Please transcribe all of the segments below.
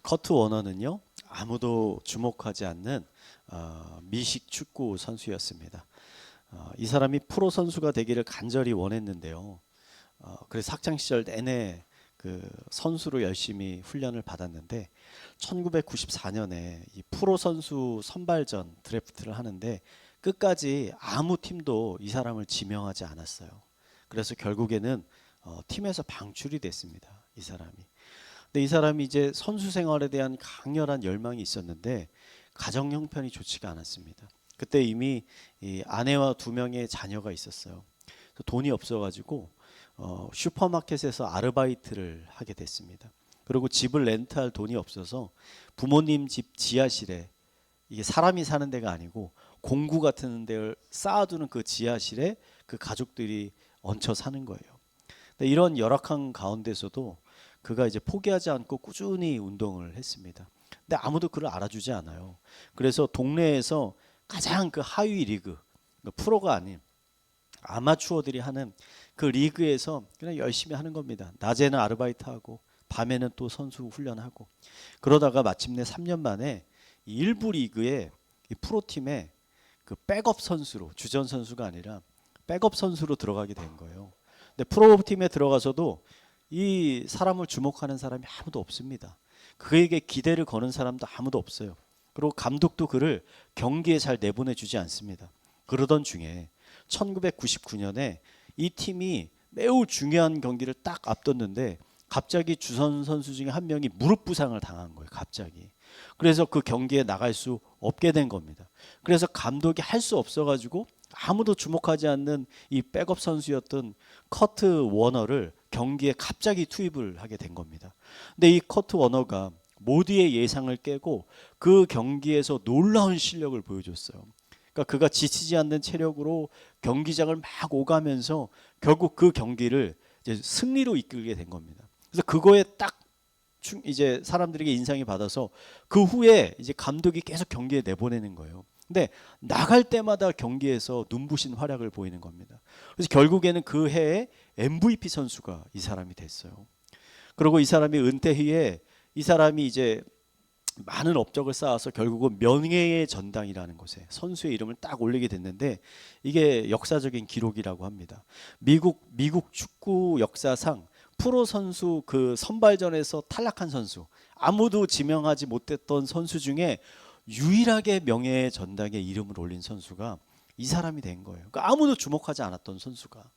커트 워너는요, 아무도 주목하지 않는 미식 축구 선수였습니다. 이 사람이 프로 선수가 되기를 간절히 원했는데요. 그래서 학창 시절 내내 그 선수로 열심히 훈련을 받았는데 1994년에 이 프로 선수 선발전 드래프트를 하는데 끝까지 아무 팀도 이 사람을 지명하지 않았어요. 그래서 결국에는 팀에서 방출이 됐습니다. 이 사람이. 근데 이 사람이 이제 선수 생활에 대한 강렬한 열망이 있었는데 가정 형편이 좋지가 않았습니다. 그때 이미 이 아내와 두 명의 자녀가 있었어요. 돈이 없어가지고 슈퍼마켓에서 아르바이트를 하게 됐습니다. 그리고 집을 렌트할 돈이 없어서 부모님 집 지하실에, 이게 사람이 사는 데가 아니고 공구 같은 데를 쌓아두는 그 지하실에 그 가족들이 얹혀 사는 거예요. 근데 이런 열악한 가운데서도 그가 이제 포기하지 않고 꾸준히 운동을 했습니다. 근데 아무도 그를 알아주지 않아요. 그래서 동네에서 가장 그 하위 리그, 프로가 아닌 아마추어들이 하는 그 리그에서 그냥 열심히 하는 겁니다. 낮에는 아르바이트하고 밤에는 또 선수 훈련하고. 그러다가 마침내 3년 만에 이 일부 리그의 이 프로팀에 그 백업 선수로, 주전 선수가 아니라 백업 선수로 들어가게 된 거예요. 근데 프로팀에 들어가서도 이 사람을 주목하는 사람이 아무도 없습니다. 그에게 기대를 거는 사람도 아무도 없어요. 그리고 감독도 그를 경기에 잘 내보내주지 않습니다. 그러던 중에 1999년에 이 팀이 매우 중요한 경기를 딱 앞뒀는데 갑자기 주선 선수 중에 한 명이 무릎 부상을 당한 거예요. 갑자기. 그래서 그 경기에 나갈 수 없게 된 겁니다. 그래서 감독이 할 수 없어가지고 아무도 주목하지 않는 이 백업 선수였던 커트 워너를 경기에 갑자기 투입을 하게 된 겁니다. 근데 이 커트 워너가 모두의 예상을 깨고 그 경기에서 놀라운 실력을 보여줬어요. 그러니까 그가 지치지 않는 체력으로 경기장을 막 오가면서 결국 그 경기를 이제 승리로 이끌게 된 겁니다. 그래서 그거에 딱 이제 사람들에게 인상이 받아서 그 후에 이제 감독이 계속 경기에 내보내는 거예요. 근데 나갈 때마다 경기에서 눈부신 활약을 보이는 겁니다. 그래서 결국에는 그 해에 MVP 선수가 이 사람이 됐어요. 그리고 이 사람이 은퇴 후에 이 사람이 이제 많은 업적을 쌓아서 결국은 명예의 전당이라는 곳에 선수의 이름을 딱 올리게 됐는데 이게 역사적인 기록이라고 합니다. 미국 축구 역사상 프로 선수 그 선발전에서 탈락한 선수, 아무도 지명하지 못했던 선수 중에 유일하게 명예의 전당에 이름을 올린 선수가 이 사람이 된 거예요. 그러니까 아무도 주목하지 않았던 선수가.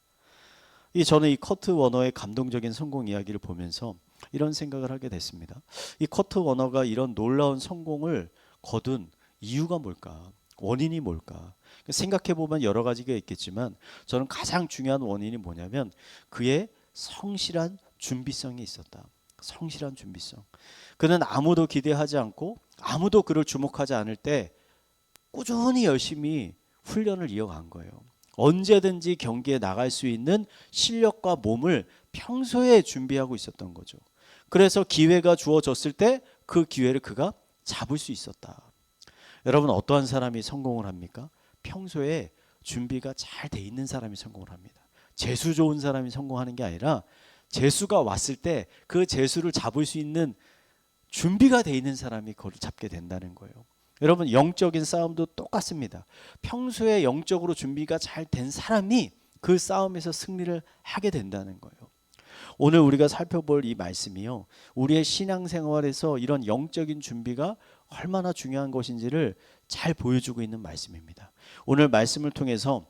저는 이 커트 워너의 감동적인 성공 이야기를 보면서 이런 생각을 하게 됐습니다. 이 커트 워너가 이런 놀라운 성공을 거둔 이유가 뭘까? 원인이 뭘까? 생각해 보면 여러 가지가 있겠지만 저는 가장 중요한 원인이 뭐냐면 그의 성실한 준비성이 있었다. 성실한 준비성. 그는 아무도 기대하지 않고 아무도 그를 주목하지 않을 때 꾸준히 열심히 훈련을 이어간 거예요. 언제든지 경기에 나갈 수 있는 실력과 몸을 평소에 준비하고 있었던 거죠. 그래서 기회가 주어졌을 때 그 기회를 그가 잡을 수 있었다. 여러분, 어떠한 사람이 성공을 합니까? 평소에 준비가 잘 돼 있는 사람이 성공을 합니다. 재수 좋은 사람이 성공하는 게 아니라 재수가 왔을 때 그 재수를 잡을 수 있는 준비가 돼 있는 사람이 그걸 잡게 된다는 거예요. 여러분, 영적인 싸움도 똑같습니다. 평소에 영적으로 준비가 잘 된 사람이 그 싸움에서 승리를 하게 된다는 거예요. 오늘 우리가 살펴볼 이 말씀이요, 우리의 신앙생활에서 이런 영적인 준비가 얼마나 중요한 것인지를 잘 보여주고 있는 말씀입니다. 오늘 말씀을 통해서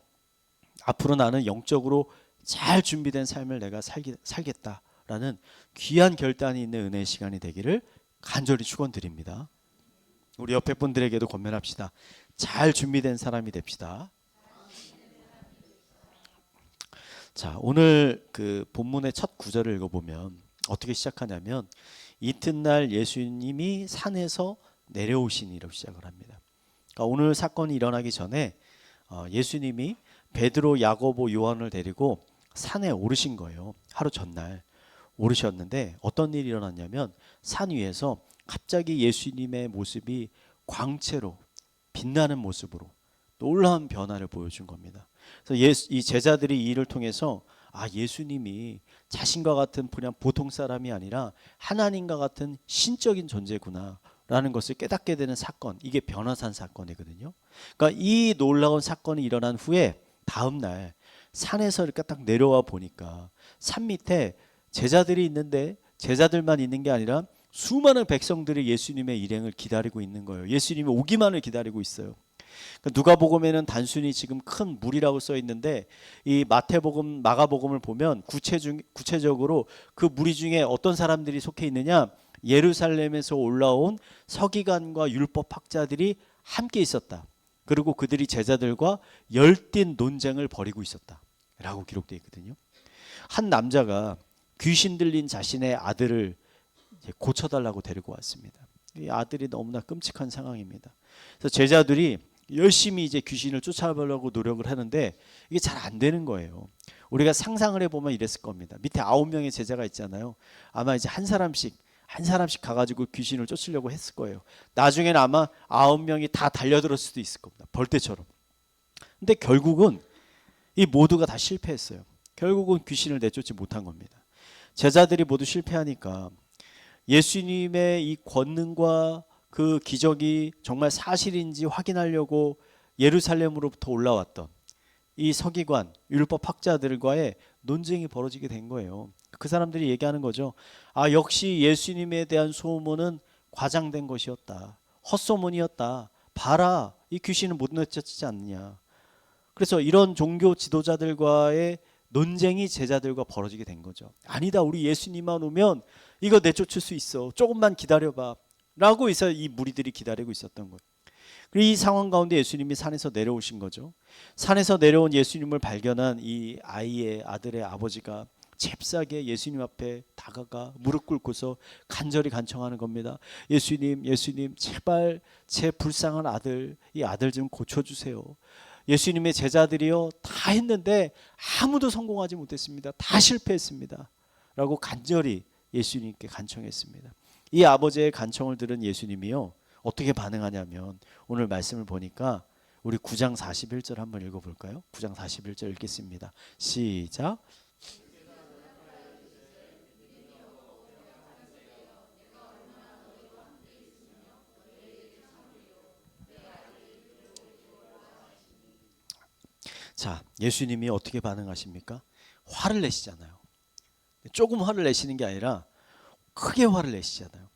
앞으로 나는 영적으로 잘 준비된 삶을 내가 살겠다라는 귀한 결단이 있는 은혜의 시간이 되기를 간절히 축원드립니다. 우리 옆에 분들에게도 권면합시다. 잘 준비된 사람이 됩시다. 자, 오늘 그 본문의 첫 구절을 읽어보면 어떻게 시작하냐면 이튿날 예수님이 산에서 내려오시니라고 시작을 합니다. 그러니까 오늘 사건이 일어나기 전에 예수님이 베드로, 야고보, 요한을 데리고 산에 오르신 거예요. 하루 전날 오르셨는데 어떤 일이 일어났냐면 산 위에서 갑자기 예수님의 모습이 광채로 빛나는 모습으로 놀라운 변화를 보여준 겁니다. 그래서 이 제자들이 이 일을 통해서 예수님이 자신과 같은 그냥 보통 사람이 아니라 하나님과 같은 신적인 존재구나 라는 것을 깨닫게 되는 사건, 이게 변화산 사건이거든요. 그러니까 이 놀라운 사건이 일어난 후에 다음 날 산에서 이렇게 딱 내려와 보니까 산 밑에 제자들이 있는데 제자들만 있는 게 아니라 수많은 백성들이 예수님의 일행을 기다리고 있는 거예요. 예수님이 오기만을 기다리고 있어요. 누가복음에는 단순히 지금 큰 무리라고 써 있는데 이 마태복음, 마가복음을 보면 구체적으로 그 무리 중에 어떤 사람들이 속해 있느냐, 예루살렘에서 올라온 서기관과 율법학자들이 함께 있었다. 그리고 그들이 제자들과 열띤 논쟁을 벌이고 있었다 라고 기록되어 있거든요. 한 남자가 귀신 들린 자신의 아들을 고쳐달라고 데리고 왔습니다. 이 아들이 너무나 끔찍한 상황입니다. 그래서 제자들이 열심히 이제 귀신을 쫓아보려고 노력을 하는데 이게 잘 안 되는 거예요. 우리가 상상을 해보면 이랬을 겁니다. 밑에 9명의 제자가 있잖아요. 아마 이제 한 사람씩 가가지고 귀신을 쫓으려고 했을 거예요. 나중에는 아마 9명이 다 달려들었을 수도 있을 겁니다. 벌떼처럼. 근데 결국은 이 모두가 다 실패했어요. 결국은 귀신을 내쫓지 못한 겁니다. 제자들이 모두 실패하니까 예수님의 이 권능과 그 기적이 정말 사실인지 확인하려고 예루살렘으로부터 올라왔던 이 서기관, 율법학자들과의 논쟁이 벌어지게 된 거예요. 그 사람들이 얘기하는 거죠. 역시 예수님에 대한 소문은 과장된 것이었다. 헛소문이었다. 봐라, 이 귀신은 못 내쫓지 않느냐. 그래서 이런 종교 지도자들과의 논쟁이 제자들과 벌어지게 된 거죠. 아니다, 우리 예수님만 오면 이거 내쫓을 수 있어. 조금만 기다려봐. 라고 해서 이 무리들이 기다리고 있었던 거예요. 그리고 이 상황 가운데 예수님이 산에서 내려오신 거죠. 산에서 내려온 예수님을 발견한 이 아들의 아버지가 잽싸게 예수님 앞에 다가가 무릎 꿇고서 간절히 간청하는 겁니다. 예수님, 제발 제 불쌍한 아들, 이 아들 좀 고쳐주세요. 예수님의 제자들이요, 다 했는데 아무도 성공하지 못했습니다. 다 실패했습니다. 라고 간절히 예수님께 간청했습니다. 이 아버지의 간청을 들은 예수님이요, 어떻게 반응하냐면 오늘 말씀을 보니까 우리 9장 41절 한번 읽어볼까요? 9장 41절 읽겠습니다. 시작. 자, 예수님이 어떻게 반응하십니까? 화를 내시잖아요. 조금 화를 내시는 게 아니라 크게 화를 내시잖아요.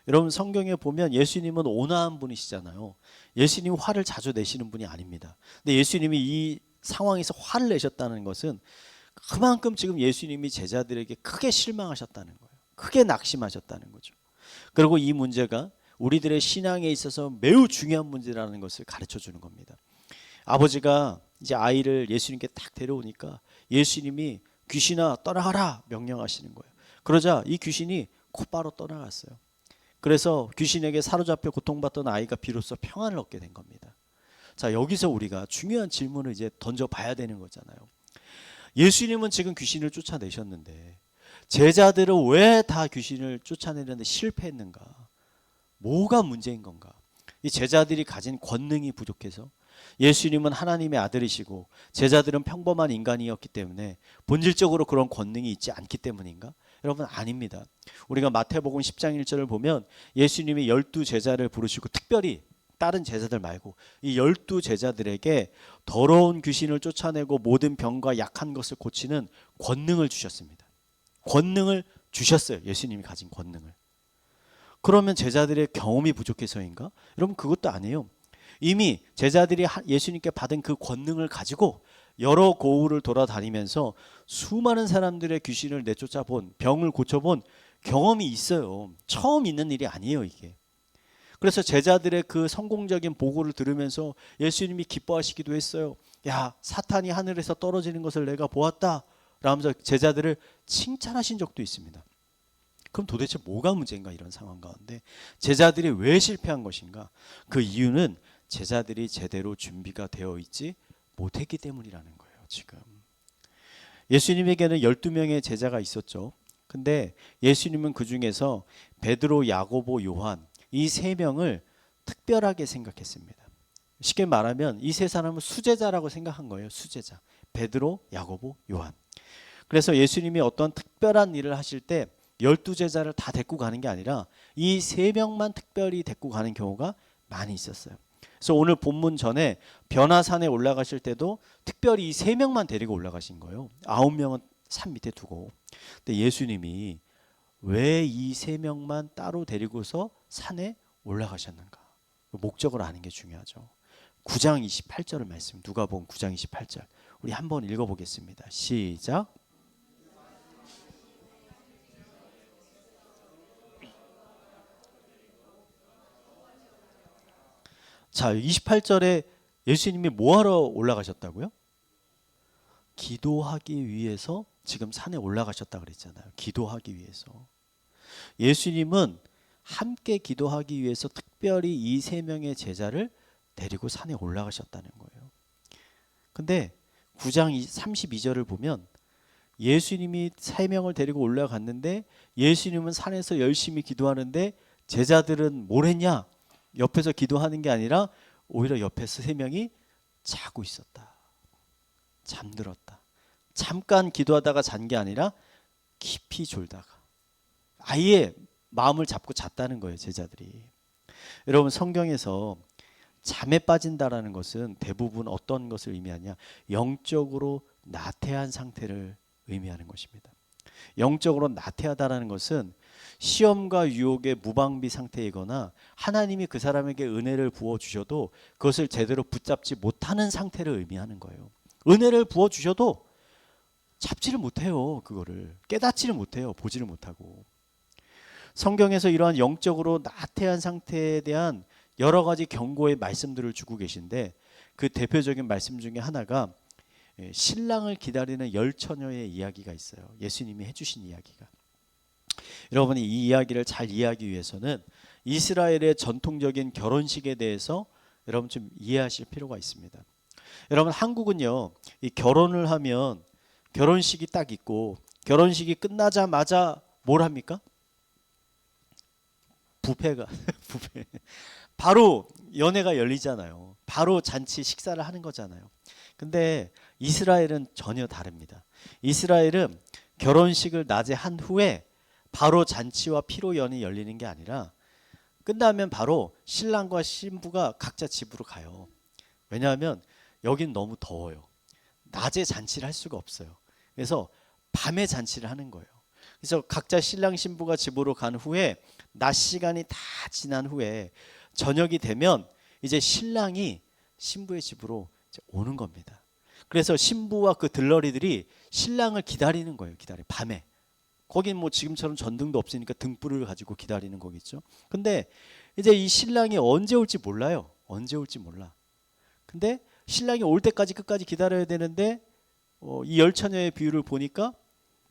여러분, 성경에 보면 예수님은 온화한 분이시잖아요. 예수님 화를 자주 내시는 분이 아닙니다. 근데 예수님이 이 상황에서 화를 내셨다는 것은 그만큼 지금 예수님이 제자들에게 크게 실망하셨다는 거예요. 크게 낙심하셨다는 거죠. 그리고 이 문제가 우리들의 신앙에 있어서 매우 중요한 문제라는 것을 가르쳐 주는 겁니다. 아버지가 이제 아이를 예수님께 딱 데려오니까 예수님이 귀신아 떠나가라 명령하시는 거예요. 그러자 이 귀신이 곧바로 떠나갔어요. 그래서 귀신에게 사로잡혀 고통받던 아이가 비로소 평안을 얻게 된 겁니다. 자, 여기서 우리가 중요한 질문을 이제 던져봐야 되는 거잖아요. 예수님은 지금 귀신을 쫓아내셨는데 제자들은 왜 다 귀신을 쫓아내는데 실패했는가? 뭐가 문제인 건가? 이 제자들이 가진 권능이 부족해서? 예수님은 하나님의 아들이시고 제자들은 평범한 인간이었기 때문에 본질적으로 그런 권능이 있지 않기 때문인가? 여러분, 아닙니다. 우리가 마태복음 10장 1절을 보면 예수님이 12 제자를 부르시고 특별히 다른 제자들 말고 이 12 제자들에게 더러운 귀신을 쫓아내고 모든 병과 약한 것을 고치는 권능을 주셨습니다. 권능을 주셨어요. 예수님이 가진 권능을. 그러면 제자들의 경험이 부족해서인가? 여러분, 그것도 아니에요. 이미 제자들이 예수님께 받은 그 권능을 가지고 여러 고을을 돌아다니면서 수많은 사람들의 귀신을 내쫓아본, 병을 고쳐본 경험이 있어요. 처음 있는 일이 아니에요, 이게. 그래서 제자들의 그 성공적인 보고를 들으면서 예수님이 기뻐하시기도 했어요. 야, 사탄이 하늘에서 떨어지는 것을 내가 보았다 라면서 제자들을 칭찬하신 적도 있습니다. 그럼 도대체 뭐가 문제인가? 이런 상황 가운데 제자들이 왜 실패한 것인가? 그 이유는 제자들이 제대로 준비가 되어 있지 못했기 때문이라는 거예요. 지금 예수님에게는 12명의 제자가 있었죠. 근데 예수님은 그 중에서 베드로, 야고보, 요한 이 세 명을 특별하게 생각했습니다. 쉽게 말하면 이 세 사람은 수제자라고 생각한 거예요. 수제자. 베드로, 야고보, 요한. 그래서 예수님이 어떤 특별한 일을 하실 때 12제자를 다 데리고 가는 게 아니라 이 3명만 특별히 데리고 가는 경우가 많이 있었어요. 그래서 오늘 본문 전에 변화산에 올라가실 때도 특별히 이 3명만 데리고 올라가신 거예요. 9명은 산 밑에 두고. 근데 예수님이 왜 이 3명만 따로 데리고서 산에 올라가셨는가? 목적을 아는 게 중요하죠. 9장 28절을 말씀, 누가복음 9장 28절. 우리 한번 읽어보겠습니다. 시작. 자, 28절에 예수님이 뭐하러 올라가셨다고요? 기도하기 위해서 지금 산에 올라가셨다 그랬잖아요. 기도하기 위해서. 예수님은 함께 기도하기 위해서 특별히 이 3명의 제자를 데리고 산에 올라가셨다는 거예요. 근데 9장 32절을 보면 예수님이 3명을 데리고 올라갔는데 예수님은 산에서 열심히 기도하는데 제자들은 뭘 했냐? 옆에서 기도하는 게 아니라 오히려 옆에서 3명이 자고 있었다. 잠들었다. 잠깐 기도하다가 잔 게 아니라 깊이 졸다가 아예 마음을 잡고 잤다는 거예요, 제자들이. 여러분, 성경에서 잠에 빠진다라는 것은 대부분 어떤 것을 의미하냐? 영적으로 나태한 상태를 의미하는 것입니다. 영적으로 나태하다라는 것은 시험과 유혹의 무방비 상태이거나 하나님이 그 사람에게 은혜를 부어 주셔도 그것을 제대로 붙잡지 못하는 상태를 의미하는 거예요. 은혜를 부어 주셔도 잡지를 못해요. 그거를 깨닫지를 못해요. 보지를 못하고. 성경에서 이러한 영적으로 나태한 상태에 대한 여러 가지 경고의 말씀들을 주고 계신데 그 대표적인 말씀 중에 하나가 신랑을 기다리는 10처녀의 이야기가 있어요. 예수님이 해주신 이야기가. 여러분이 이 이야기를 잘 이해하기 위해서는 이스라엘의 전통적인 결혼식에 대해서 여러분 좀 이해하실 필요가 있습니다. 여러분, 한국은요, 이 결혼을 하면 결혼식이 딱 있고 결혼식이 끝나자마자 뭘 합니까? 뷔페가 뷔페. 바로 연애가 열리잖아요. 바로 잔치 식사를 하는 거잖아요. 근데 이스라엘은 전혀 다릅니다. 이스라엘은 결혼식을 낮에 한 후에 바로 잔치와 피로연이 열리는 게 아니라 끝나면 바로 신랑과 신부가 각자 집으로 가요. 왜냐하면 여긴 너무 더워요. 낮에 잔치를 할 수가 없어요. 그래서 밤에 잔치를 하는 거예요. 그래서 각자 신랑 신부가 집으로 간 후에 낮 시간이 다 지난 후에 저녁이 되면 이제 신랑이 신부의 집으로 이제 오는 겁니다. 그래서 신부와 그 들러리들이 신랑을 기다리는 거예요. 밤에. 거긴 뭐 지금처럼 전등도 없으니까 등불을 가지고 기다리는 거겠죠. 근데 이제 이 신랑이 언제 올지 몰라요. 언제 올지 몰라. 근데 신랑이 올 때까지 끝까지 기다려야 되는데 이 10처녀의 비율을 보니까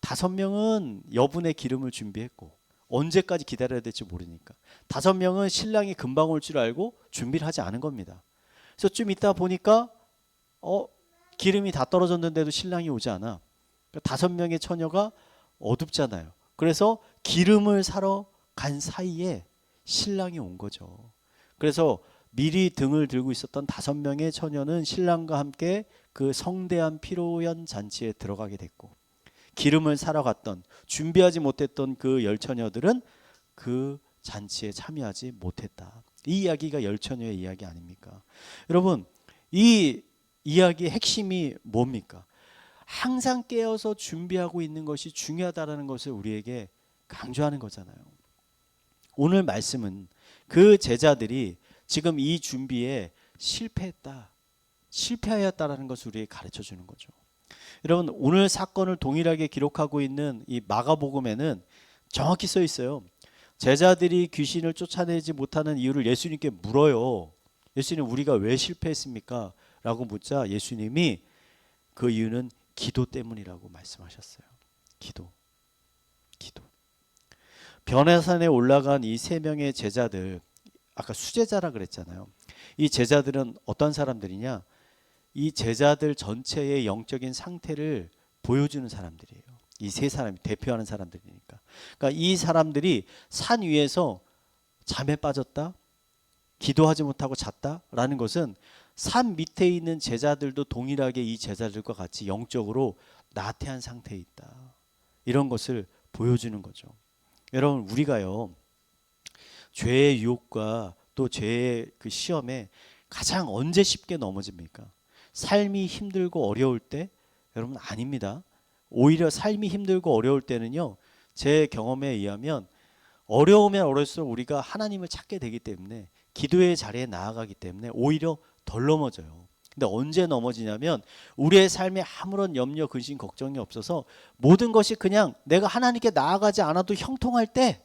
5명은 여분의 기름을 준비했고 언제까지 기다려야 될지 모르니까 5명은 신랑이 금방 올 줄 알고 준비를 하지 않은 겁니다. 그래서 좀 있다 보니까 기름이 다 떨어졌는데도 신랑이 오지 않아. 그러니까 5명의 처녀가 어둡잖아요. 그래서 기름을 사러 간 사이에 신랑이 온 거죠. 그래서 미리 등을 들고 있었던 5명의 처녀는 신랑과 함께 그 성대한 피로연 잔치에 들어가게 됐고 기름을 사러 갔던 준비하지 못했던 그 10처녀들은 그 잔치에 참여하지 못했다. 이 이야기가 10처녀의 이야기 아닙니까? 여러분, 이 이야기의 핵심이 뭡니까? 항상 깨어서 준비하고 있는 것이 중요하다는 것을 우리에게 강조하는 거잖아요. 오늘 말씀은 그 제자들이 지금 이 준비에 실패하였다라는 것을 우리에게 가르쳐 주는 거죠. 여러분, 오늘 사건을 동일하게 기록하고 있는 이 마가복음에는 정확히 써 있어요. 제자들이 귀신을 쫓아내지 못하는 이유를 예수님께 물어요. 예수님, 우리가 왜 실패했습니까? 라고 묻자 예수님이 그 이유는 기도 때문이라고 말씀하셨어요. 기도. 변화산에 올라간 이 3명의 제자들, 아까 수제자라 그랬잖아요. 이 제자들은 어떤 사람들이냐? 이 제자들 전체의 영적인 상태를 보여주는 사람들이에요. 이 3사람이 대표하는 사람들이니까. 그러니까 이 사람들이 산 위에서 잠에 빠졌다, 기도하지 못하고 잤다라는 것은 산 밑에 있는 제자들도 동일하게 이 제자들과 같이 영적으로 나태한 상태에 있다. 이런 것을 보여주는 거죠. 여러분, 우리가요, 죄의 유혹과 또 죄의 그 시험에 가장 언제 쉽게 넘어집니까? 삶이 힘들고 어려울 때? 여러분, 아닙니다. 오히려 삶이 힘들고 어려울 때는요, 제 경험에 의하면 어려우면 어려울수록 우리가 하나님을 찾게 되기 때문에, 기도의 자리에 나아가기 때문에 오히려 덜 넘어져요. 근데 언제 넘어지냐면 우리의 삶에 아무런 염려, 근심, 걱정이 없어서 모든 것이 그냥 내가 하나님께 나아가지 않아도 형통할 때,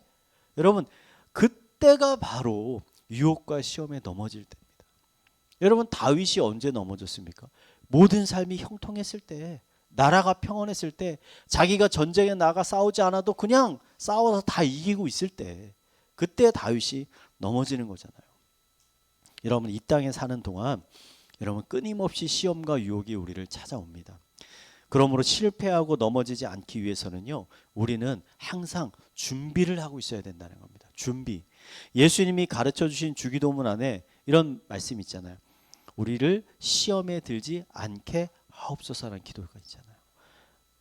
여러분, 그때가 바로 유혹과 시험에 넘어질 때입니다. 여러분, 다윗이 언제 넘어졌습니까? 모든 삶이 형통했을 때, 나라가 평온했을 때, 자기가 전쟁에 나가 싸우지 않아도 그냥 싸워서 다 이기고 있을 때, 그때 다윗이 넘어지는 거잖아요. 여러분, 이 땅에 사는 동안 여러분, 끊임없이 시험과 유혹이 우리를 찾아옵니다. 그러므로 실패하고 넘어지지 않기 위해서는요, 우리는 항상 준비를 하고 있어야 된다는 겁니다. 준비. 예수님이 가르쳐 주신 주기도문 안에 이런 말씀이 있잖아요. 우리를 시험에 들지 않게 하옵소서라는 기도가 있잖아요.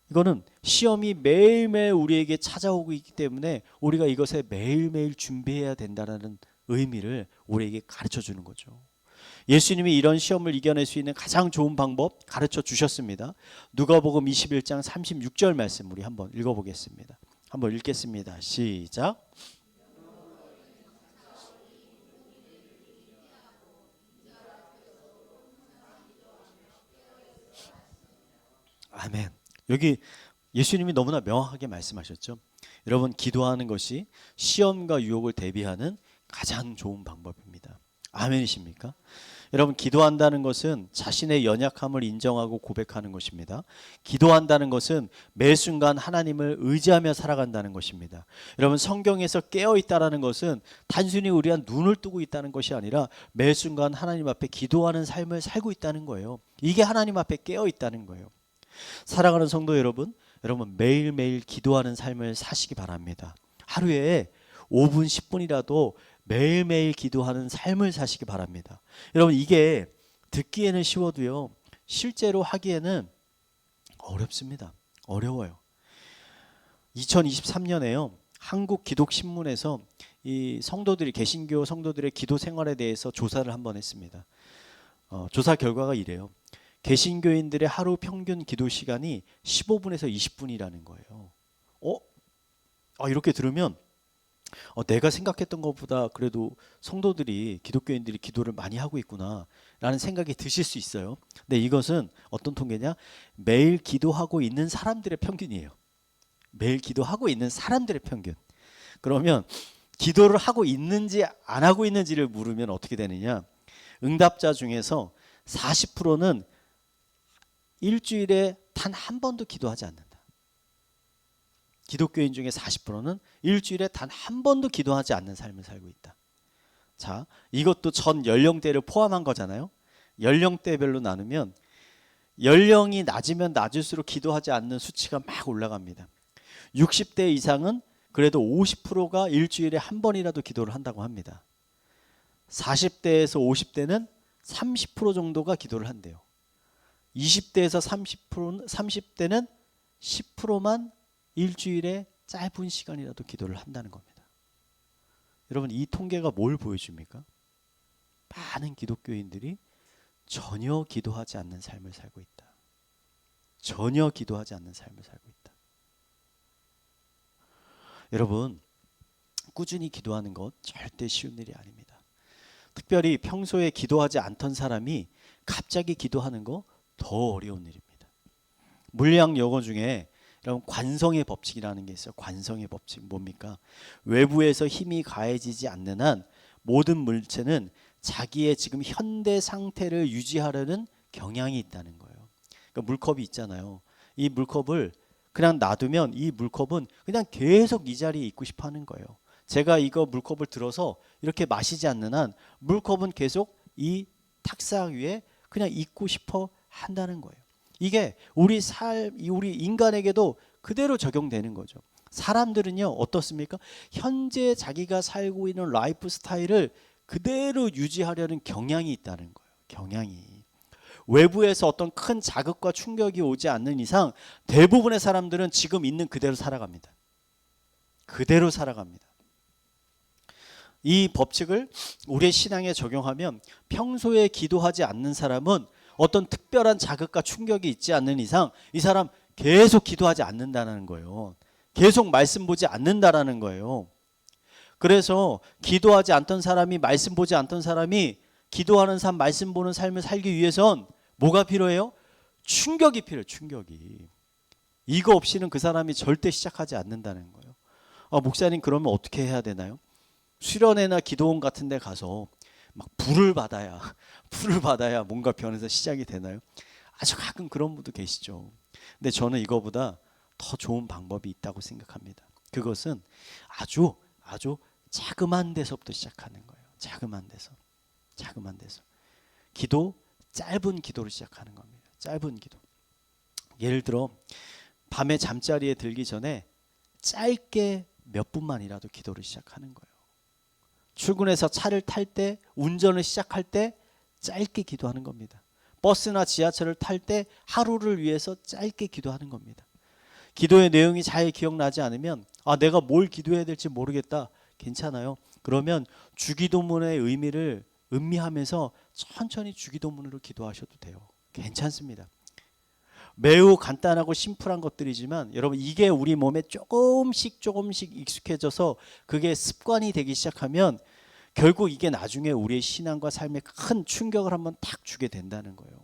이거는 시험이 매일매일 우리에게 찾아오고 있기 때문에 우리가 이것에 매일매일 준비해야 된다는 의미를 우리에게 가르쳐 주는 거죠. 예수님이 이런 시험을 이겨낼 수 있는 가장 좋은 방법 가르쳐 주셨습니다. 누가복음 21장 36절 말씀 우리 한번 읽어보겠습니다. 한번 읽겠습니다. 시작. 아멘. 여기 예수님이 너무나 명확하게 말씀하셨죠. 여러분, 기도하는 것이 시험과 유혹을 대비하는 가장 좋은 방법입니다. 아멘이십니까? 여러분, 기도한다는 것은 자신의 연약함을 인정하고 고백하는 것입니다. 기도한다는 것은 매 순간 하나님을 의지하며 살아간다는 것입니다. 여러분, 성경에서 깨어있다는 것은 단순히 우리가 눈을 뜨고 있다는 것이 아니라 매 순간 하나님 앞에 기도하는 삶을 살고 있다는 거예요. 이게 하나님 앞에 깨어있다는 거예요. 사랑하는 성도 여러분, 여러분 매일매일 기도하는 삶을 사시기 바랍니다. 하루에 5분 10분이라도 매일매일 기도하는 삶을 사시기 바랍니다. 여러분, 이게 듣기에는 쉬워도요, 실제로 하기에는 어렵습니다. 어려워요. 2023년에요, 한국기독신문에서 이 성도들이, 개신교 성도들의 기도 생활에 대해서 조사를 한번 했습니다. 조사 결과가 이래요. 개신교인들의 하루 평균 기도 시간이 15분에서 20분이라는 거예요. 이렇게 들으면 내가 생각했던 것보다 그래도 성도들이, 기독교인들이 기도를 많이 하고 있구나 라는 생각이 드실 수 있어요. 근데 이것은 어떤 통계냐? 매일 기도하고 있는 사람들의 평균이에요. 매일 기도하고 있는 사람들의 평균. 그러면 기도를 하고 있는지 안 하고 있는지를 물으면 어떻게 되느냐? 응답자 중에서 40%는 일주일에 단 한 번도 기도하지 않는다. 기독교인 중에 40%는 일주일에 단 한 번도 기도하지 않는 삶을 살고 있다. 자, 이것도 전 연령대를 포함한 거잖아요. 연령대별로 나누면 연령이 낮으면 낮을수록 기도하지 않는 수치가 막 올라갑니다. 60대 이상은 그래도 50%가 일주일에 한 번이라도 기도를 한다고 합니다. 40대에서 50대는 30% 정도가 기도를 한대요. 20대에서 30대는 10%만 일주일에 짧은 시간이라도 기도를 한다는 겁니다. 여러분, 이 통계가 뭘 보여줍니까? 많은 기독교인들이 전혀 기도하지 않는 삶을 살고 있다. 전혀 기도하지 않는 삶을 살고 있다. 여러분, 꾸준히 기도하는 것 절대 쉬운 일이 아닙니다. 특별히 평소에 기도하지 않던 사람이 갑자기 기도하는 거 더 어려운 일입니다. 물리학 용어 중에 여러분, 관성의 법칙이라는 게 있어요. 관성의 법칙 뭡니까? 외부에서 힘이 가해지지 않는 한 모든 물체는 자기의 지금 현대 상태를 유지하려는 경향이 있다는 거예요. 그러니까 물컵이 있잖아요. 이 물컵을 그냥 놔두면 이 물컵은 그냥 계속 이 자리에 있고 싶어 하는 거예요. 제가 이거 물컵을 들어서 이렇게 마시지 않는 한 물컵은 계속 이 탁상 위에 그냥 있고 싶어 한다는 거예요. 이게 우리 인간에게도 그대로 적용되는 거죠. 사람들은요, 어떻습니까? 현재 자기가 살고 있는 라이프 스타일을 그대로 유지하려는 경향이 있다는 거예요. 경향이. 외부에서 어떤 큰 자극과 충격이 오지 않는 이상 대부분의 사람들은 지금 있는 그대로 살아갑니다. 그대로 살아갑니다. 이 법칙을 우리의 신앙에 적용하면 평소에 기도하지 않는 사람은 어떤 특별한 자극과 충격이 있지 않는 이상 이 사람 계속 기도하지 않는다는 거예요. 계속 말씀 보지 않는다라는 거예요. 그래서 기도하지 않던 사람이, 말씀 보지 않던 사람이 기도하는 삶, 말씀 보는 삶을 살기 위해선 뭐가 필요해요? 충격이 필요해요. 충격이. 이거 없이는 그 사람이 절대 시작하지 않는다는 거예요. 목사님, 그러면 어떻게 해야 되나요? 수련회나 기도원 같은 데 가서 막 불을 받아야 뭔가 변해서 시작이 되나요? 아주 가끔 그런 분도 계시죠. 근데 저는 이거보다 더 좋은 방법이 있다고 생각합니다. 그것은 아주 자그마한 데서부터 시작하는 거예요. 자그마한 데서. 짧은 기도로 시작하는 겁니다. 짧은 기도. 예를 들어 밤에 잠자리에 들기 전에 짧게 몇 분만이라도 기도를 시작하는 거예요. 출근해서 차를 탈 때, 운전을 시작할 때 짧게 기도하는 겁니다. 버스나 지하철을 탈 때 하루를 위해서 짧게 기도하는 겁니다. 기도의 내용이 잘 기억나지 않으면 내가 뭘 기도해야 될지 모르겠다. 괜찮아요. 그러면 주기도문의 의미를 음미하면서 천천히 주기도문으로 기도하셔도 돼요. 괜찮습니다. 매우 간단하고 심플한 것들이지만 여러분, 이게 우리 몸에 조금씩 익숙해져서 그게 습관이 되기 시작하면 결국 이게 나중에 우리의 신앙과 삶에 큰 충격을 한번 탁 주게 된다는 거예요.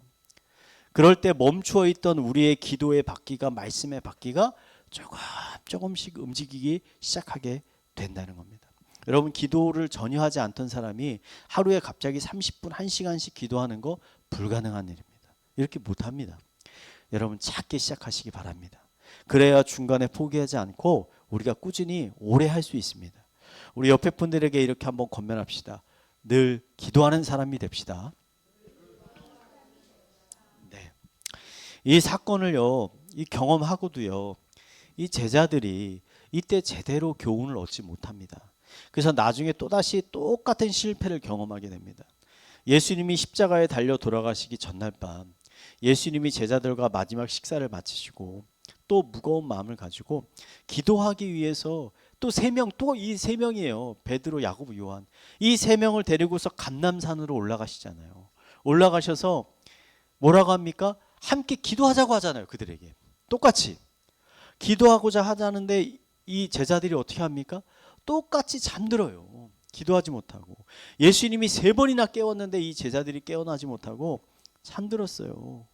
그럴 때 멈추어 있던 우리의 기도의 바퀴가, 말씀의 바퀴가 조금씩 움직이기 시작하게 된다는 겁니다. 여러분, 기도를 전혀 하지 않던 사람이 하루에 갑자기 30분, 1시간씩 기도하는 거 불가능한 일입니다. 이렇게 못합니다. 여러분, 작게 시작하시기 바랍니다. 그래야 중간에 포기하지 않고 우리가 꾸준히 오래 할 수 있습니다. 우리 옆에 분들에게 이렇게 한번 권면합시다. 늘 기도하는 사람이 됩시다. 네. 이 사건을요, 이 경험하고도요, 이 제자들이 이때 제대로 교훈을 얻지 못합니다. 그래서 나중에 또다시 똑같은 실패를 경험하게 됩니다. 예수님이 십자가에 달려 돌아가시기 전날 밤, 예수님이 제자들과 마지막 식사를 마치시고 또 무거운 마음을 가지고 기도하기 위해서 또 이 세 명이에요. 베드로, 야고보, 요한. 이 세 명을 데리고서 감람산으로 올라가시잖아요. 올라가셔서 뭐라고 합니까? 함께 기도하자고 하잖아요. 그들에게. 똑같이. 기도하고자 하자는데 이 제자들이 어떻게 합니까? 똑같이 잠들어요. 기도하지 못하고. 예수님이 3번이나 깨웠는데 이 제자들이 깨어나지 못하고 잠들었어요.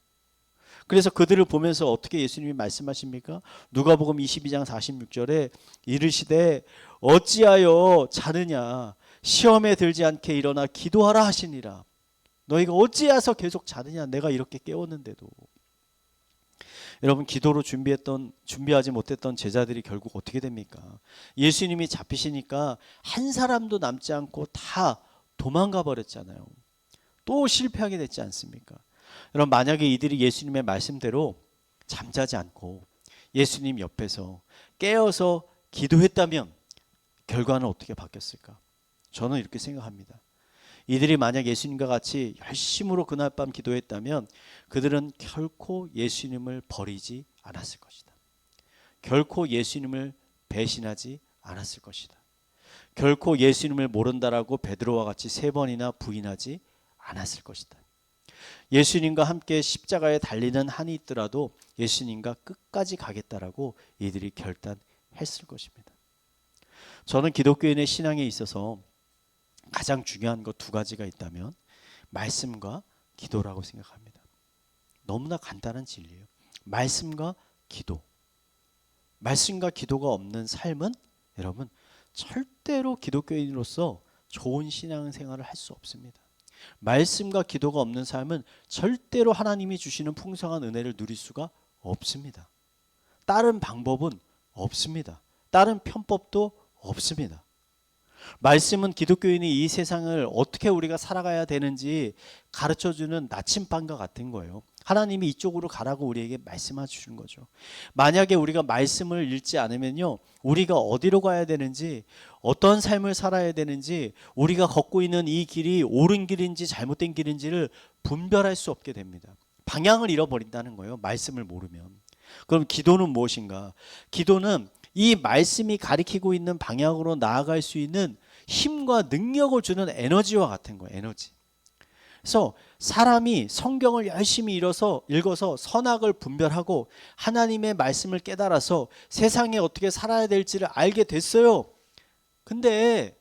그래서 그들을 보면서 어떻게 예수님이 말씀하십니까? 누가복음 22장 46절에 이르시되 어찌하여 자느냐, 시험에 들지 않게 일어나 기도하라 하시니라. 너희가 어찌하여서 계속 자느냐, 내가 이렇게 깨웠는데도. 여러분, 기도로 준비하지 못했던 제자들이 결국 어떻게 됩니까? 예수님이 잡히시니까 한 사람도 남지 않고 다 도망가 버렸잖아요. 또 실패하게 됐지 않습니까? 여러분, 만약에 이들이 예수님의 말씀대로 잠자지 않고 예수님 옆에서 깨어서 기도했다면 결과는 어떻게 바뀌었을까? 저는 이렇게 생각합니다. 이들이 만약 예수님과 같이 열심으로 그날 밤 기도했다면 그들은 결코 예수님을 버리지 않았을 것이다. 결코 예수님을 배신하지 않았을 것이다. 결코 예수님을 모른다라고 베드로와 같이 3번이나 부인하지 않았을 것이다. 예수님과 함께 십자가에 달리는 한이 있더라도 예수님과 끝까지 가겠다라고 이들이 결단했을 것입니다. 저는 기독교인의 신앙에 있어서 가장 중요한 것 2가지가 있다면 말씀과 기도라고 생각합니다. 너무나 간단한 진리예요. 말씀과 기도. 말씀과 기도가 없는 삶은 여러분 절대로 기독교인으로서 좋은 신앙생활을 할 수 없습니다. 말씀과 기도가 없는 삶은 절대로 하나님이 주시는 풍성한 은혜를 누릴 수가 없습니다. 다른 방법은 없습니다. 다른 편법도 없습니다. 말씀은 기독교인이 이 세상을 어떻게 우리가 살아가야 되는지 가르쳐주는 나침반과 같은 거예요. 하나님이 이쪽으로 가라고 우리에게 말씀해 주시는 거죠. 만약에 우리가 말씀을 읽지 않으면요, 우리가 어디로 가야 되는지, 어떤 삶을 살아야 되는지, 우리가 걷고 있는 이 길이 옳은 길인지 잘못된 길인지를 분별할 수 없게 됩니다. 방향을 잃어버린다는 거예요, 말씀을 모르면. 그럼 기도는 무엇인가? 기도는 이 말씀이 가리키고 있는 방향으로 나아갈 수 있는 힘과 능력을 주는 에너지와 같은 거예요. 에너지. 그래서 사람이 성경을 열심히 읽어서 선악을 분별하고 하나님의 말씀을 깨달아서 세상에 어떻게 살아야 될지를 알게 됐어요. 근데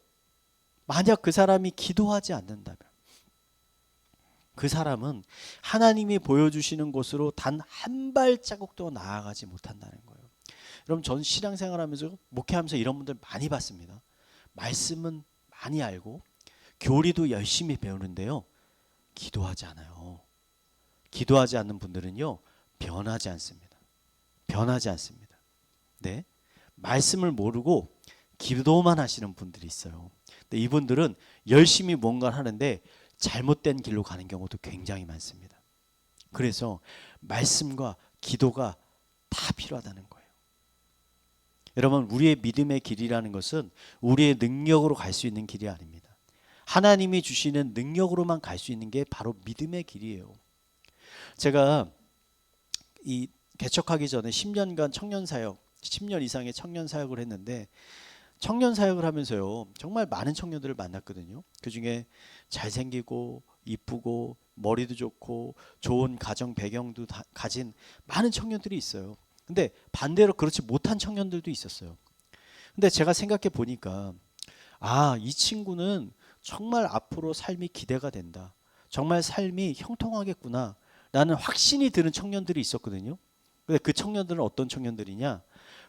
만약 그 사람이 기도하지 않는다면, 그 사람은 하나님이 보여주시는 곳으로 단 한 발자국도 나아가지 못한다는 거예요. 여러분, 전 신앙생활하면서 목회하면서 이런 분들 많이 봤습니다. 말씀은 많이 알고 교리도 열심히 배우는데요, 기도하지 않아요. 기도하지 않는 분들은요, 변하지 않습니다. 변하지 않습니다. 네, 말씀을 모르고 기도만 하시는 분들이 있어요. 근데 이분들은 열심히 뭔가를 하는데 잘못된 길로 가는 경우도 굉장히 많습니다. 그래서 말씀과 기도가 다 필요하다는 거예요. 여러분, 우리의 믿음의 길이라는 것은 우리의 능력으로 갈 수 있는 길이 아닙니다. 하나님이 주시는 능력으로만 갈 수 있는 게 바로 믿음의 길이에요. 제가 이 개척하기 전에 10년간 청년 사역, 10년 이상의 청년 사역을 했는데, 청년 사역을 하면서요, 정말 많은 청년들을 만났거든요. 그중에 잘생기고 이쁘고 머리도 좋고 좋은 가정 배경도 가진 많은 청년들이 있어요. 근데 반대로 그렇지 못한 청년들도 있었어요. 근데 제가 생각해 보니까, 이 친구는 정말 앞으로 삶이 기대가 된다, 정말 삶이 형통하겠구나 라는 확신이 드는 청년들이 있었거든요. 근데 그 청년들은 어떤 청년들이냐?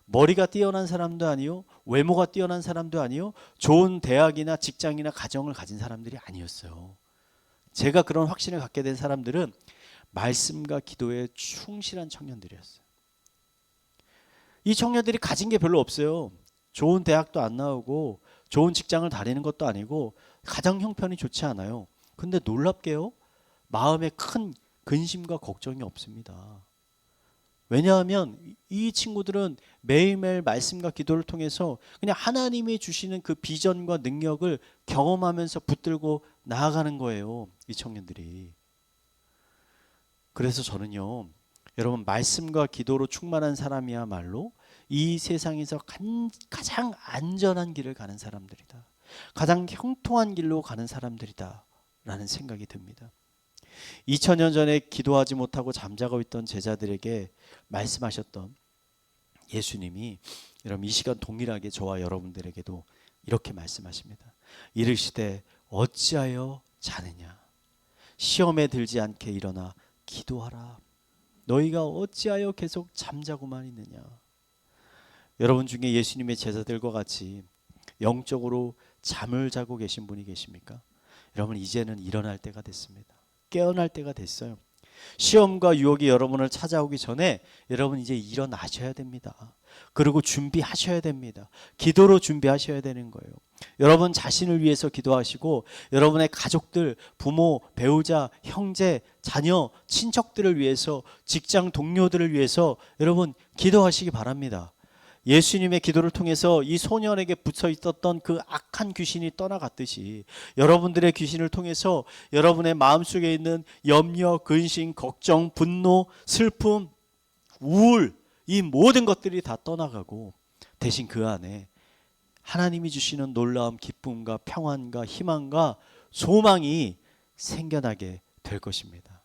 머리가 뛰어난 사람도 아니요, 외모가 뛰어난 사람도 아니요, 좋은 대학이나 직장이나 가정을 가진 사람들이 아니었어요. 제가 그런 확신을 갖게 된 사람들은 말씀과 기도에 충실한 청년들이었어요. 이 청년들이 가진 게 별로 없어요. 좋은 대학도 안 나오고 좋은 직장을 다니는 것도 아니고 가정 형편이 좋지 않아요. 근데 놀랍게요, 마음에 큰 근심과 걱정이 없습니다. 왜냐하면 이 친구들은 매일매일 말씀과 기도를 통해서 그냥 하나님이 주시는 그 비전과 능력을 경험하면서 붙들고 나아가는 거예요, 이 청년들이. 그래서 저는요, 여러분, 말씀과 기도로 충만한 사람이야말로 이 세상에서 가장 안전한 길을 가는 사람들이다, 가장 형통한 길로 가는 사람들이다 라는 생각이 듭니다. 2000년 전에 기도하지 못하고 잠자고 있던 제자들에게 말씀하셨던 예수님이 여러분, 이 시간 동일하게 저와 여러분들에게도 이렇게 말씀하십니다. 이르시되 어찌하여 자느냐, 시험에 들지 않게 일어나 기도하라. 너희가 어찌하여 계속 잠자고만 있느냐. 여러분 중에 예수님의 제자들과 같이 영적으로 잠을 자고 계신 분이 계십니까? 여러분, 이제는 일어날 때가 됐습니다. 깨어날 때가 됐어요. 시험과 유혹이 여러분을 찾아오기 전에 여러분 이제 일어나셔야 됩니다. 그리고 준비하셔야 됩니다. 기도로 준비하셔야 되는 거예요. 여러분 자신을 위해서 기도하시고 여러분의 가족들, 부모, 배우자, 형제, 자녀, 친척들을 위해서, 직장 동료들을 위해서 여러분 기도하시기 바랍니다. 예수님의 기도를 통해서 이 소년에게 붙어 있었던 그 악한 귀신이 떠나갔듯이 여러분들의 귀신을 통해서 여러분의 마음속에 있는 염려, 근심, 걱정, 분노, 슬픔, 우울, 이 모든 것들이 다 떠나가고 대신 그 안에 하나님이 주시는 놀라운 기쁨과 평안과 희망과 소망이 생겨나게 될 것입니다.